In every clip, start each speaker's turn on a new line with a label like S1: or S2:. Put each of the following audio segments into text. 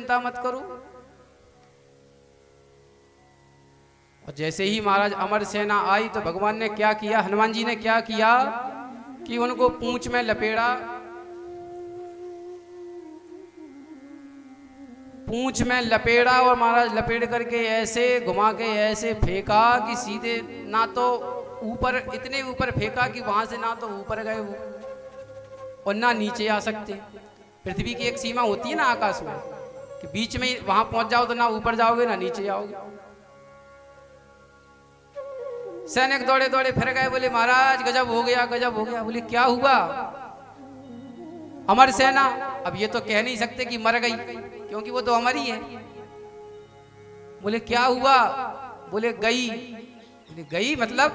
S1: चिंता मत करो। और जैसे ही महाराज अमर सेना आई तो भगवान ने क्या किया, हनुमान जी ने क्या किया कि उनको पूंछ में लपेड़ा, पूंछ में लपेड़ा और महाराज लपेट करके ऐसे घुमा के ऐसे फेंका कि सीधे ना तो ऊपर, इतने ऊपर फेंका कि वहां से ना तो ऊपर गए वो और ना नीचे आ सकते। पृथ्वी की एक सीमा होती है ना आकाश में कि बीच में वहां पहुंच जाओ तो ना ऊपर जाओगे ना नीचे जाओगे। सैनिक दौड़े दौड़े फिर गए, बोले महाराज गजब हो गया, गजब हो गया। बोले क्या हुआ? अमर सेना, अब ये तो कह नहीं सकते कि मर गई क्योंकि वो तो अमर ही है। बोले क्या हुआ? बोले गई। बोले गई मतलब?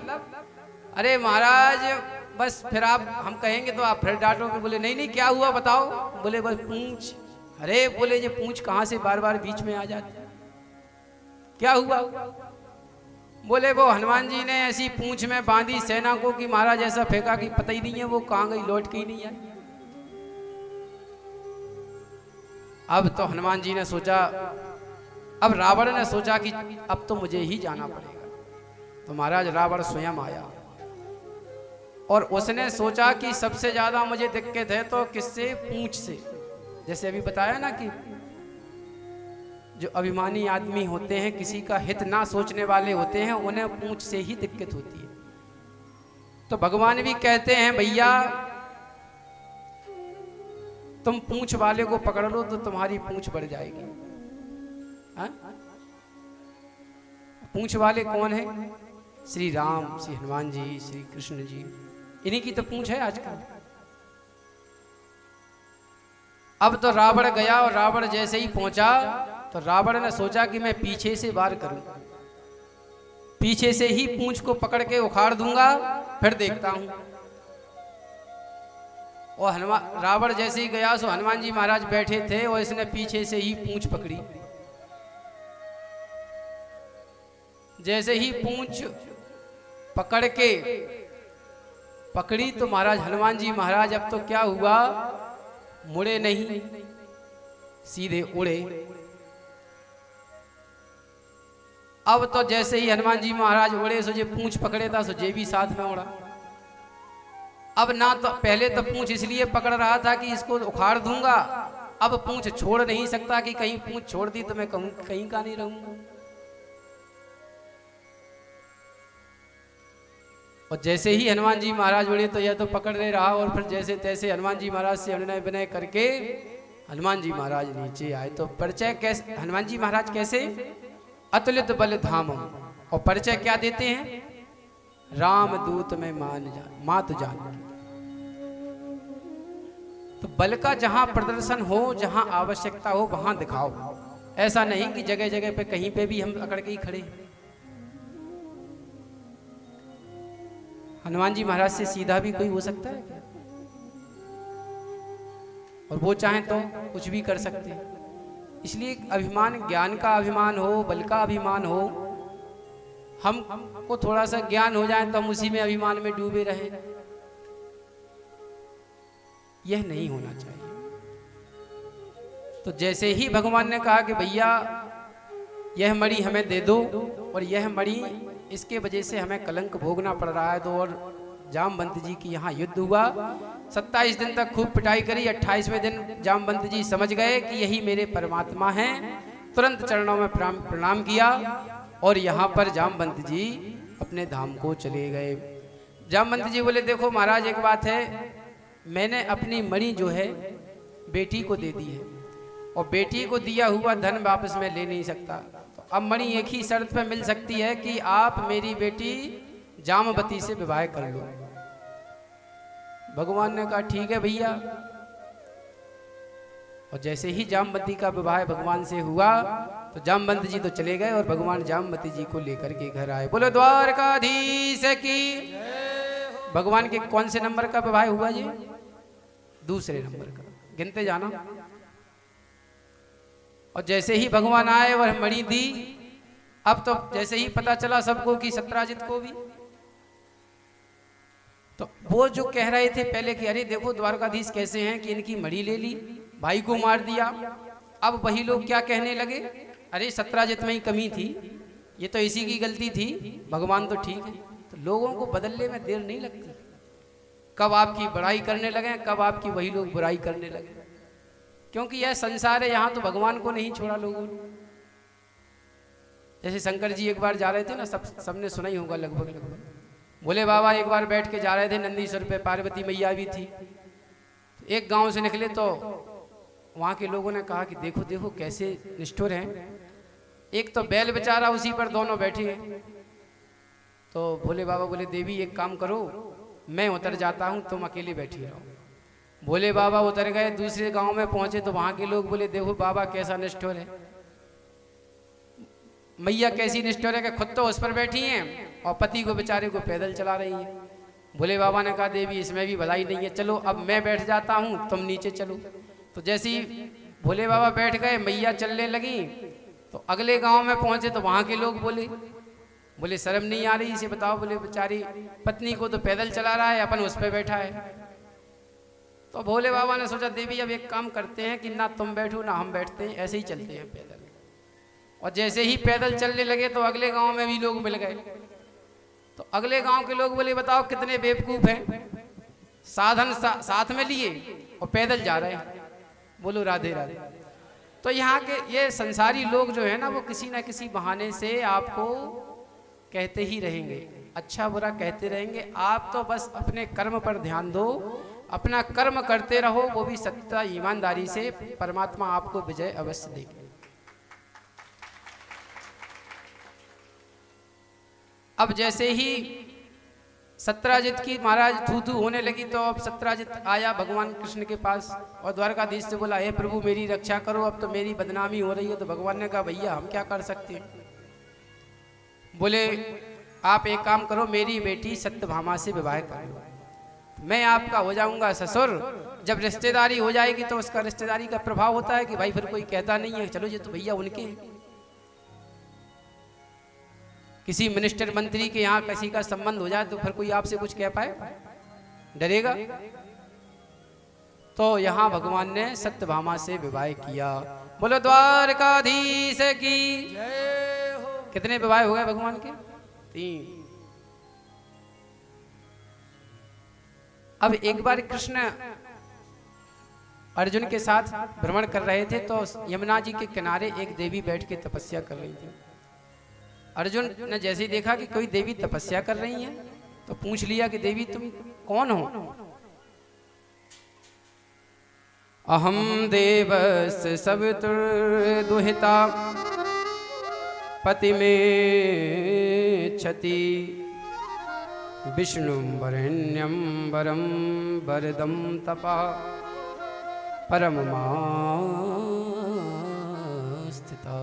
S1: अरे महाराज बस फिर आप हम कहेंगे तो आप फिर डांटोगे। बोले नहीं नहीं क्या हुआ बताओ। बोले बस पूंछ। अरे बोले ये पूंछ कहां से बार बार बीच में आ जाती, क्या हुआ? बोले वो हनुमान जी ने ऐसी पूंछ में बांधी सेना को कि महाराज ऐसा फेंका कि पता ही नहीं है वो कहां गई, लौट के ही नहीं आई। अब तो हनुमान जी ने सोचा, अब रावण ने सोचा कि अब तो मुझे ही जाना पड़ेगा। तो महाराज रावण स्वयं आया और उसने सोचा कि सबसे ज्यादा मुझे दिक्कत है तो किससे? पूंछ से। जैसे अभी बताया ना कि जो अभिमानी आदमी होते हैं, किसी का हित ना सोचने वाले होते हैं, उन्हें पूंछ से ही दिक्कत होती है। तो भगवान भी कहते हैं भैया तुम पूंछ वाले को पकड़ लो तो तुम्हारी पूंछ बढ़ जाएगी। हा? पूंछ वाले कौन है? श्री राम, श्री हनुमान जी, श्री कृष्ण जी, इन्हीं की तो पूंछ है आजकल। अब तो रावण गया और रावण जैसे ही पहुंचा तो रावण ने सोचा कि मैं पीछे से वार करूं, पीछे से ही पूंछ को पकड़ के उखाड़ दूंगा, फिर देखता हूं। और हनुमान रावण जैसे ही गया सो हनुमान जी महाराज बैठे थे और इसने पीछे से ही पूंछ पकड़ी। जैसे ही पूंछ पकड़ के पकड़ी तो महाराज हनुमान जी महाराज अब तो क्या हुआ, मुड़े नहीं, सीधे उड़े। अब तो जैसे ही हनुमान जी महाराज उड़े सो जे पूंछ पकड़े था सो जे भी साथ में उड़ा। अब ना तो पहले तो पूंछ इसलिए पकड़ रहा था कि इसको उखाड़ दूंगा, अब पूंछ छोड़ नहीं सकता कि कहीं पूंछ छोड़ दी तो मैं कहूं कहीं का नहीं रहूंगा। और जैसे ही हनुमान जी महाराज उड़े तो यह तो पकड़ ले रहा और फिर जैसे तैसे हनुमान जी महाराज से अभिनय विनय करके हनुमान जी महाराज नीचे आए। तो परिचय कैसे हनुमान जी महाराज कैसे? अतुलित बल धाम। और परिचय क्या देते हैं? राम दूत में मात जान। तो बल का जहां प्रदर्शन हो, जहां आवश्यकता हो वहां दिखाओ। ऐसा नहीं कि जगह जगह पे कहीं पे भी हम अकड़ के ही खड़े। हनुमान जी महाराज से सीधा भी कोई हो सकता है क्या? और वो चाहें तो कुछ भी कर सकते हैं। इसलिए अभिमान, ज्ञान का अभिमान हो, बल का अभिमान हो, हमको थोड़ा सा ज्ञान हो जाए तो हम उसी में अभिमान में डूबे रहें, यह नहीं होना चाहिए। तो जैसे ही भगवान ने कहा कि भैया यह मणि हमें दे दो और यह मणि इसके वजह से हमें कलंक भोगना पड़ रहा है, तो और जामवंत जी की यहाँ युद्ध हुआ। 27 दिन तक खूब पिटाई करी। 28वें दिन जामवंत जी समझ गए कि यही मेरे परमात्मा हैं, तुरंत चरणों में प्रणाम किया और यहाँ पर जामवंत जी अपने धाम को चले गए। जामवंत जी बोले देखो महाराज एक बात है, मैंने अपनी मणि जो है बेटी को दे दी है और बेटी को दिया हुआ धन वापस मैं ले नहीं सकता। तो अब मणि एक ही शर्त पे मिल सकती है कि आप मेरी बेटी जामवती से विवाह कर लो। भगवान ने कहा ठीक है भैया। और जैसे ही जामवती का विवाह भगवान से हुआ तो जामवंत जी तो चले गए और भगवान जामवती जी को लेकर के घर आए। बोलो द्वारकाधीश की। भगवान के कौन से नंबर का विवाह हुआ जी? दूसरे नंबर का, गिनते जाना। और जैसे ही भगवान आए और मणि दी, अब तो जैसे ही पता चला सबको कि सत्राजित को भी, तो वो जो कह रहे थे पहले कि अरे देखो द्वारकाधीश कैसे हैं कि इनकी मणि ले ली, भाई को मार दिया, अब वही लोग क्या कहने लगे, अरे सत्राजित में ही कमी थी, ये तो इसी की गलती थी, भगवान तो ठीक है। तो लोगों को बदलने में देर नहीं लगती, कब आपकी बड़ाई करने लगे, कब आपकी वही लोग बुराई करने लगे, क्योंकि यह संसार है, यहाँ तो भगवान को नहीं छोड़ा लोगों ने। जैसे शंकर जी एक बार जा रहे थे ना, सबने सुना ही होगा लगभग। भोले बाबा एक बार बैठ के जा रहे थे नंदीश्वर पे, पार्वती मैया भी थी। एक गांव से निकले तो वहाँ के लोगों ने कहा कि देखो देखो कैसे निष्ठुर हैं, एक तो बैल बेचारा उसी पर दोनों बैठे हैं। तो भोले बाबा बोले देवी एक काम करो, मैं उतर जाता हूँ, तुम अकेले बैठी रहो। भोले बाबा उतर गए, दूसरे गांव में पहुंचे तो वहाँ के लोग बोले देखो बाबा कैसा निष्ठुर है, मैया कैसी निष्ठुर है कि खुद तो उस पर बैठी हैं और पति को बेचारे को पैदल चला रही हैं। भोले बाबा ने कहा देवी इसमें भी भलाई नहीं है, चलो अब मैं बैठ जाता हूँ, तुम नीचे चलो। तो जैसे ही भोले बाबा बैठ गए, मैया चलने लगी, तो अगले गांव में पहुंचे तो वहाँ के लोग बोले शर्म नहीं आ रही इसे, बताओ, बोले बेचारी पत्नी को तो पैदल चला रहा है, अपन उस पर बैठा है। तो भोले बाबा ने सोचा देवी अब एक काम करते हैं कि ना तुम बैठो ना हम बैठते हैं, ऐसे ही चलते हैं पैदल। और जैसे ही पैदल चलने लगे तो अगले गांव में भी लोग मिल गए। तो अगले गांव के लोग बोले बताओ कितने बेवकूफ हैं, साधन साथ में लिए और पैदल जा रहे हैं। बोलो राधे राधे। तो यहाँ के ये संसारी लोग जो है ना, वो किसी ना किसी बहाने से आपको कहते ही रहेंगे, अच्छा बुरा कहते रहेंगे। आप तो बस अपने कर्म पर ध्यान दो, अपना कर्म करते रहो, वो भी सत्य ईमानदारी से, परमात्मा आपको विजय अवश्य देगा। अब जैसे ही सत्राजित की महाराज थू थू होने लगी, तो अब सत्राजित आया भगवान कृष्ण के पास और द्वारकाधीश से बोला हे प्रभु मेरी रक्षा करो, अब तो मेरी बदनामी हो रही है। तो भगवान ने कहा भैया हम क्या कर सकते हैं। बोले आप एक काम करो, मेरी बेटी सत्यभामा से विवाह कर लो, मैं आपका हो जाऊंगा ससुर। जब रिश्तेदारी हो जाएगी तो उसका रिश्तेदारी का प्रभाव होता है कि भाई फिर कोई कहता नहीं है चलो ये तो भैया उनके हैं। किसी मिनिस्टर मंत्री के यहाँ किसी का संबंध हो जाए तो फिर कोई आपसे कुछ कह पाए, डरेगा। तो यहाँ भगवान ने सत्यभामा से विवाह किया। बोलो द्वारकाधीश की जय हो। कितने विवाह हो गए भगवान के? 3। अब एक बार कृष्ण अर्जुन के साथ भ्रमण कर रहे थे, तो यमुना जी के किनारे एक देवी बैठ के तपस्या कर रही थी। अर्जुन ने जैसे ही देखा कि कोई देवी तपस्या कर रही है, तो पूछ लिया कि देवी तुम कौन हो? अहम देवस सवितुर्दुहिता पति में क्षति विष्णु वरेण्यम वरम वरदम तपा परम स्थिता।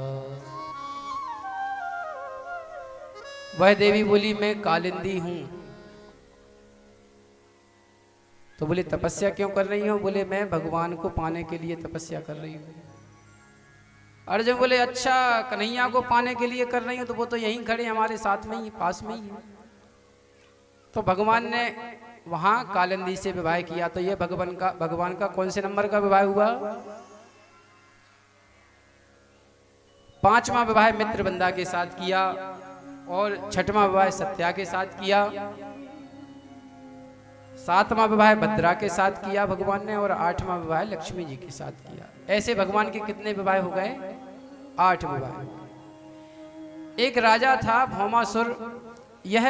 S1: वह देवी बोली मैं कालिंदी हूं। तो बोले तपस्या क्यों कर रही हो? बोले मैं भगवान को पाने के लिए तपस्या कर रही हूँ। अर्जुन बोले अच्छा कन्हैया को पाने के लिए कर रही हो, तो वो तो यहीं खड़े हमारे साथ में ही, पास में ही है। तो भगवान ने वहां कालिंदी से विवाह किया। तो ये भगवान का कौन से नंबर का विवाह हुआ? 5वां विवाह मित्रवंदा के साथ किया, और 6वां विवाह सत्या के साथ किया, 7वां विवाह भद्रा के साथ किया भगवान ने, और 8वां विवाह लक्ष्मी जी के साथ किया। ऐसे भगवान के कितने विवाह हो गए? 8 विवाह। एक राजा था भौमासुर। यह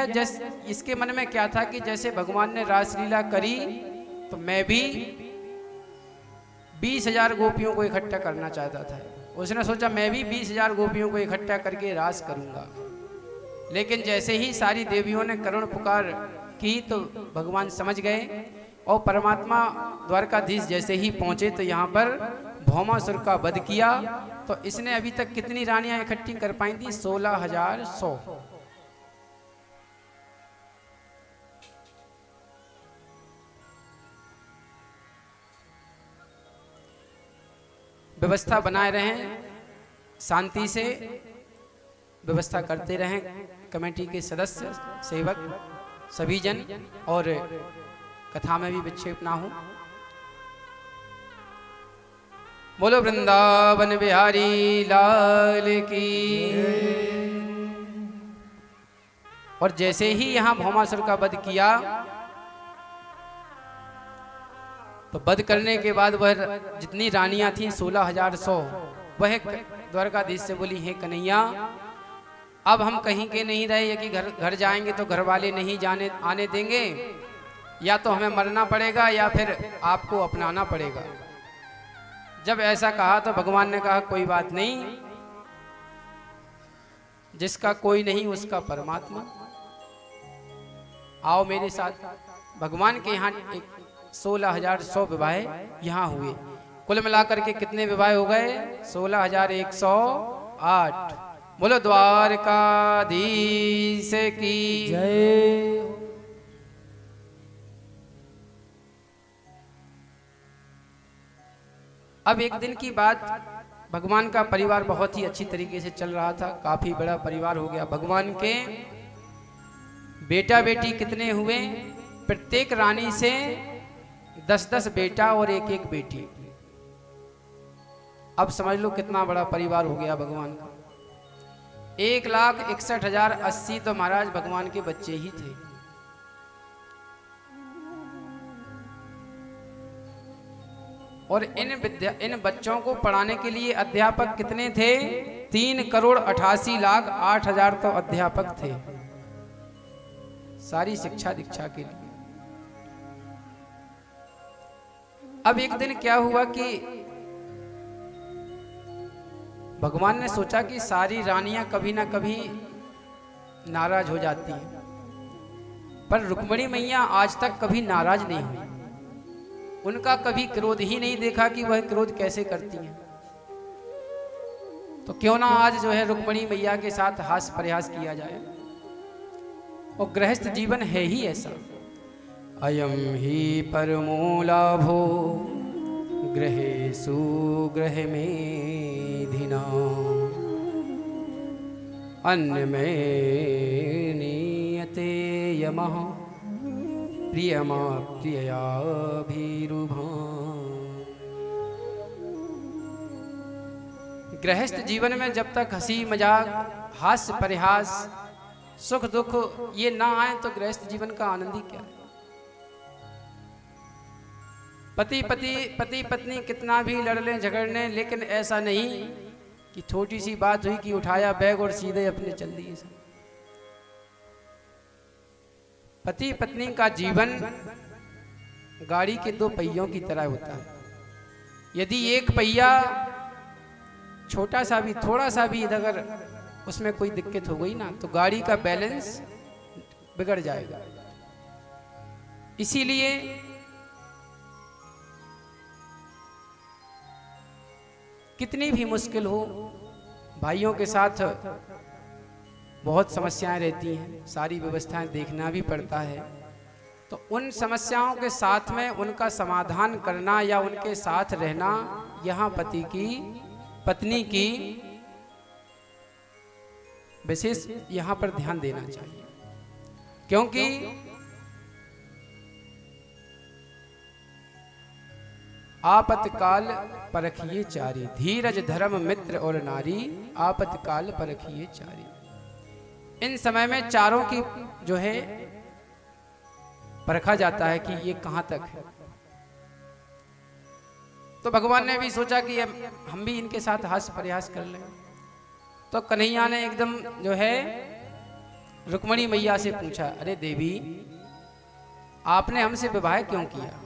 S1: इसके मन में क्या था कि जैसे भगवान ने रासलीला करी तो मैं भी 20,000 गोपियों को इकट्ठा करना चाहता था। उसने सोचा मैं भी 20,000 गोपियों को इकट्ठा करके रास करूंगा। लेकिन जैसे ही सारी देवियों ने करुण पुकार की तो भगवान समझ गए, और परमात्मा द्वारकाधीश जैसे ही पहुंचे तो यहाँ पर भौमासुर का वध किया। तो इसने अभी तक कितनी रानियां इकट्ठी कर पाई थी? 16,100। व्यवस्था बनाए रहें, शांति से व्यवस्था करते रहें। कमेटी के सदस्य, सेवक, सभी जन, और कथा में भी विक्षेप ना हो। बोलो वृंदावन बिहारी लाल की। और जैसे ही यहाँ भौमासुर का वध किया तो वध करने के बाद वह जितनी रानियां थीं 16,100 वह द्वारकाधीश से बोली, हे कन्हैया अब हम कहीं के नहीं रहे कि घर जाएंगे तो घर वाले नहीं जाने आने देंगे, या तो हमें मरना पड़ेगा या फिर आपको अपनाना पड़ेगा। जब ऐसा कहा तो भगवान ने कहा कोई बात नहीं, जिसका कोई नहीं उसका परमात्मा, आओ मेरे साथ। भगवान के यहाँ 16,100 विवाह यहाँ हुए। कुल मिलाकर के कितने विवाह हो गए? 16,108। बोलो द्वारकाधीश की जय। अब एक दिन की बात, भगवान का परिवार बहुत ही अच्छी तरीके से चल रहा था, काफी बड़ा परिवार हो गया। भगवान के बेटा बेटी कितने हुए? प्रत्येक रानी से 10-10 बेटा और 1-1 बेटी। अब समझ लो कितना बड़ा परिवार हो गया भगवान का। 1,61,080 तो महाराज भगवान के बच्चे ही थे। और इन बच्चों को पढ़ाने के लिए अध्यापक कितने थे? 3,88,08,000 तो अध्यापक थे सारी शिक्षा दीक्षा के लिए। अब एक दिन क्या हुआ कि भगवान ने सोचा कि सारी रानियां कभी ना कभी नाराज हो जाती हैं, पर रुक्मिणी मैया आज तक कभी नाराज नहीं हुई। उनका कभी क्रोध ही नहीं देखा कि वह क्रोध कैसे करती हैं। तो क्यों ना आज जो है रुक्मिणी मैया के साथ हास्य प्रयास किया जाए। और गृहस्थ जीवन है ही ऐसा। अयम ही परमो लाभो गृहेषु गृह मेधिना अन्न में नीयते यमः प्रियमा प्रियया भीरुभा। गृहस्थ जीवन में जब तक हंसी मजाक हास्य परिहास सुख दुख ये ना आए तो गृहस्थ जीवन का आनंद ही क्या है। पति पत्नी कितना भी लड़ लें झगड़ लें, लेकिन ऐसा नहीं कि छोटी सी बात हुई कि उठाया बैग और सीधे अपने चल दिए। पति पत्नी का जीवन गाड़ी के 2 पहियों की तरह होता है। यदि एक पहिया छोटा सा भी थोड़ा सा भी अगर उसमें कोई दिक्कत हो गई ना तो गाड़ी का बैलेंस बिगड़ जाएगा। इसीलिए कितनी भी मुश्किल हो, भाइयों के साथ बहुत समस्याएं रहती हैं, सारी व्यवस्थाएं देखना भी पड़ता है। तो उन समस्याओं के साथ में उनका समाधान करना या उनके साथ रहना, यहाँ पत्नी की विशेष यहाँ पर ध्यान देना चाहिए। क्योंकि आपतकाल परखिए चारी, धीरज धर्म मित्र और नारी आपतकाल परखिए चारी। इन समय में चारों की जो है परखा जाता है कि ये कहां तक है। तो भगवान ने भी सोचा कि हम भी इनके साथ हास्य प्रयास कर लें। तो कन्हैया ने एकदम जो है रुक्मिणी मैया से पूछा, अरे देवी आपने हमसे विवाह क्यों किया?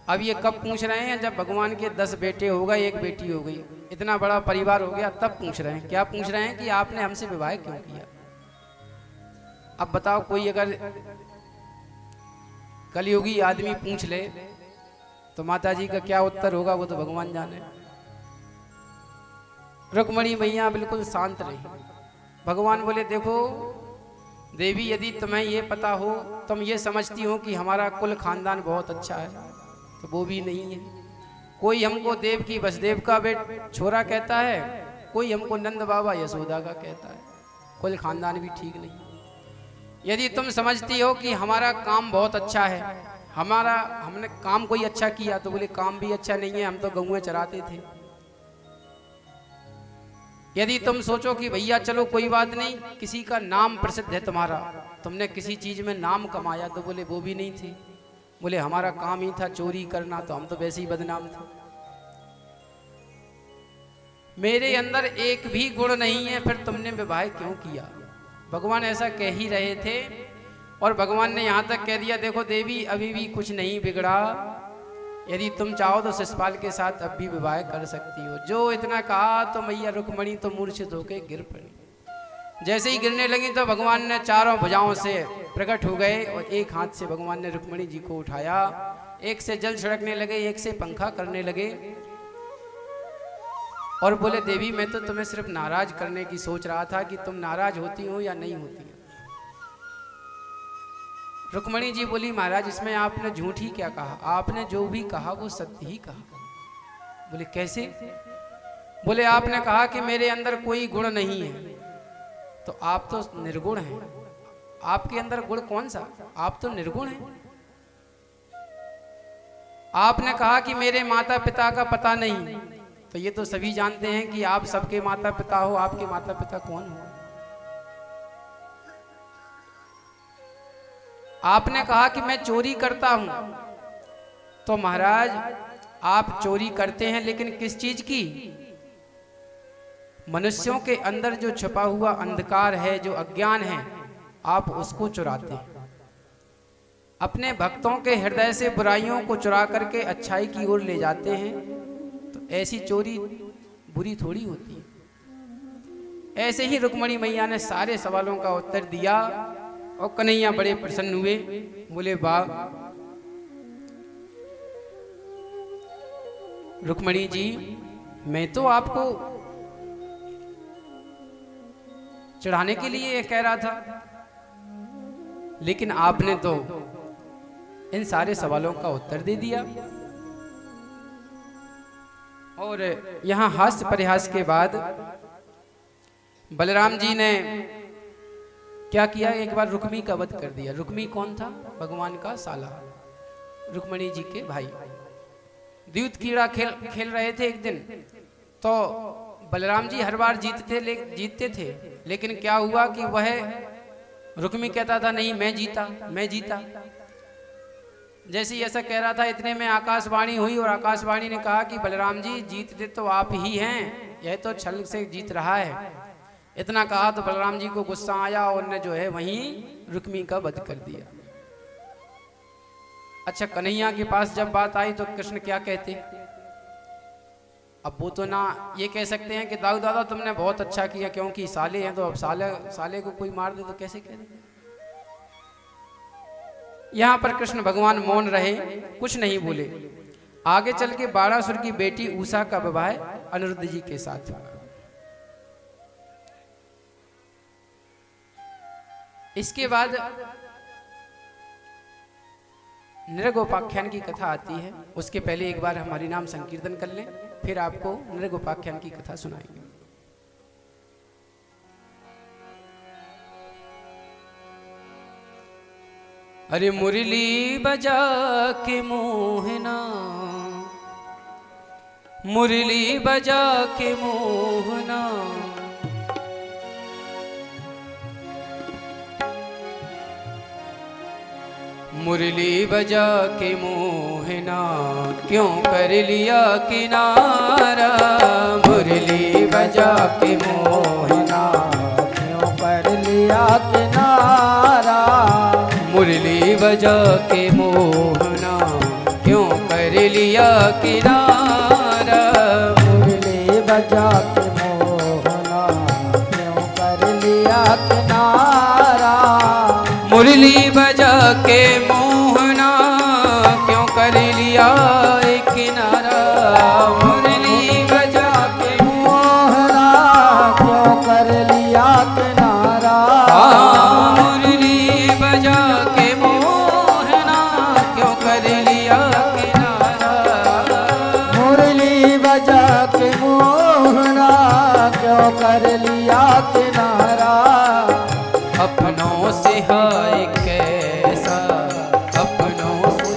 S1: अब ये कब पूछ रहे हैं? जब भगवान के 10 बेटे हो गए 1 बेटी हो गई, इतना बड़ा परिवार हो गया, तब पूछ रहे हैं। क्या पूछ रहे हैं कि आपने हमसे विवाह क्यों किया? अब बताओ, कोई अगर कलयुगी आदमी पूछ ले तो माता जी का क्या उत्तर होगा वो तो भगवान जाने। रुक्मिणी मैया बिल्कुल शांत रही। भगवान बोले, देखो देवी, यदि तुम्हें ये पता हो, तुम ये समझती हो कि हमारा कुल खानदान बहुत अच्छा है, तो वो भी नहीं है। कोई हमको देव की वसुदेव का छोरा कहता है, कोई हमको नंद बाबा यशोदा का कहता है। कुल खानदान भी ठीक नहीं। यदि तुम समझती हो कि हमारा काम बहुत अच्छा है, हमने काम कोई अच्छा किया? तो बोले काम भी अच्छा नहीं है, हम तो गौएं चराते थे। यदि तुम सोचो कि भैया चलो कोई बात नहीं, किसी का नाम प्रसिद्ध है तुम्हारा, तुमने किसी चीज में नाम कमाया, तो बोले वो भी नहीं थे। बोले हमारा काम ही था चोरी करना, तो हम तो वैसे ही बदनाम थे। मेरे अंदर एक भी गुण नहीं है, फिर तुमने विवाह क्यों किया? भगवान ऐसा कह ही रहे थे और भगवान ने यहाँ तक कह दिया, देखो देवी अभी भी कुछ नहीं बिगड़ा, यदि तुम चाहो तो शिषपाल के साथ अब भी विवाह कर सकती हो। जो इतना कहा तो मैया रुक्मणी तो मूर्छित होकर गिर पड़ी। जैसे ही गिरने लगी तो भगवान ने चारों भुजाओं से प्रकट हो गए और एक हाथ से भगवान ने रुक्मणी जी को उठाया, एक से जल छिड़कने लगे, एक से पंखा करने लगे और बोले देवी मैं तो तुम्हें सिर्फ नाराज करने की सोच रहा था कि तुम नाराज होती हो या नहीं होती। रुक्मणी जी बोली महाराज इसमें आपने झूठ ही क्या कहा, आपने जो भी कहा वो सत्य ही कहा। बोले कैसे? बोले आपने कहा कि मेरे अंदर कोई गुण नहीं है, तो आप तो निर्गुण हैं, आपके अंदर गुण कौन सा? आप तो निर्गुण हैं। आपने कहा कि मेरे माता पिता का पता नहीं, तो ये तो सभी जानते हैं कि आप सबके माता पिता हो, आपके माता पिता कौन हो? आपने कहा कि मैं चोरी करता हूं, तो महाराज आप चोरी करते हैं लेकिन किस चीज की? मनुष्यों के अंदर जो छुपा हुआ अंधकार है, जो अज्ञान है, आप उसको चुराते हैं। अपने भक्तों के हृदय से बुराइयों को चुरा करके अच्छाई की ओर ले जाते हैं, तो ऐसी चोरी बुरी थोड़ी होती है। ऐसे ही रुक्मणी मैया ने सारे सवालों का उत्तर दिया और कन्हैया बड़े प्रसन्न हुए। बोले वाह रुक्मणी जी, मैं तो आपको चढ़ाने के लिए कह रहा था, लेकिन आपने तो इन सारे सवालों का उत्तर दे दिया। और यहां हास्य परिहास के बाद बलराम जी ने क्या किया? एक बार रुक्मी का वध कर दिया। रुक्मी कौन था? भगवान का साला, रुक्मणी जी के भाई। द्यूत कीड़ा खेल रहे थे एक दिन, तो बलराम जी हर बार जीतते थे, लेकिन क्या हुआ कि वह रुक्मी कहता था नहीं मैं जीता, मैं जीता। जैसे ही ऐसा कह रहा था, इतने में आकाशवाणी हुई और आकाशवाणी ने कहा कि बलराम जी जीतते तो आप ही हैं, यह तो छल से जीत रहा है। इतना कहा तो बलराम जी को गुस्सा आया और उन्होंने जो है वहीं रुक्मी का वध कर दिया। अच्छा, कन्हैया के पास जब बात आई तो कृष्ण क्या कहते? अब वो तो ना ये कह सकते हैं कि दाऊ दादा तुमने बहुत अच्छा किया क्योंकि साले हैं, तो अब साले को कोई मार दे तो कैसे कह दें? यहां पर कृष्ण भगवान मौन रहे, कुछ नहीं बोले। आगे चल के बाणासुर की बेटी उषा का विवाह अनिरुद्ध जी के साथ हुआ। इसके बाद नृगोपाख्यान की कथा आती है। उसके पहले एक बार हम हरिनाम संकीर्तन कर लें, फिर आपको नृगोपाख्यान की कथा सुनाएंगे। अरे मुरली बजा के मोहना, मुरली बजा के मोहना, मुरली बजा के मोहना, क्यों कर लिया किनारा? मुरली बजा के मोहना, क्यों कर लिया किनारा? मुरली बजा के मोहना, क्यों कर लिया किनारा? मुरली बजा के मोहना, क्यों कर लिया किनारा? मुरली बजा के मोहना, क्यों कर लिया किनारा? मुरली बजा के मोहना, क्यों कर लिया किनारा? मुरली बजा के मोहना, क्यों कर लिया किनारा? मुरली बजा के मोहना, क्यों कर लिया किनारा? अपनों से हाय कैसा, अपनों से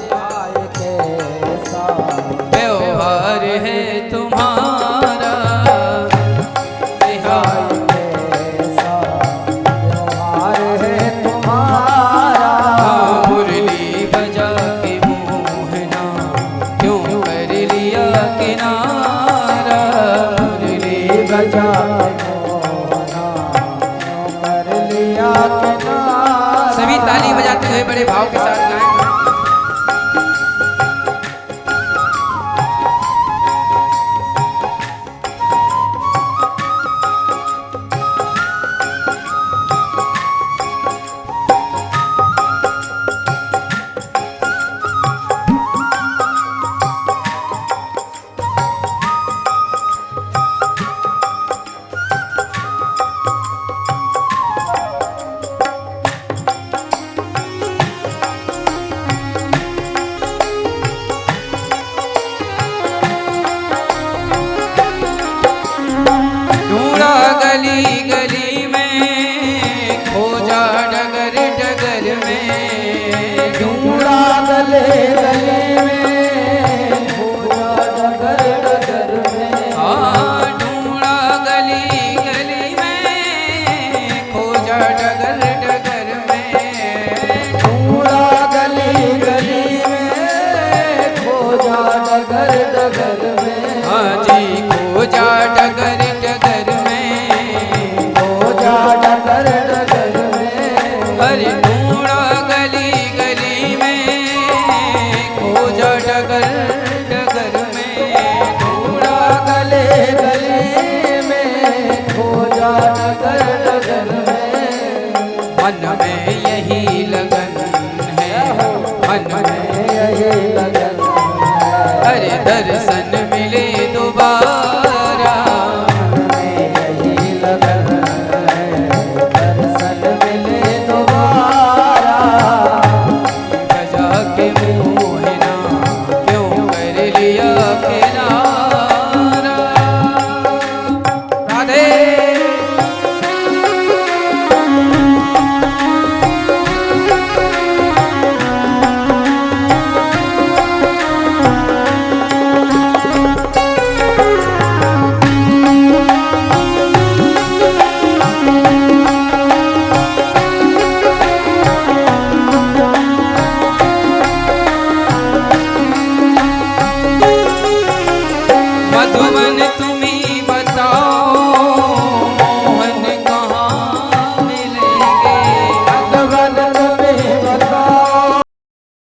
S2: सजा के मोहना कर लिया किनारा।
S1: सभी ताली बजाते हुए बड़े भाव के साथ गाएं। गली गली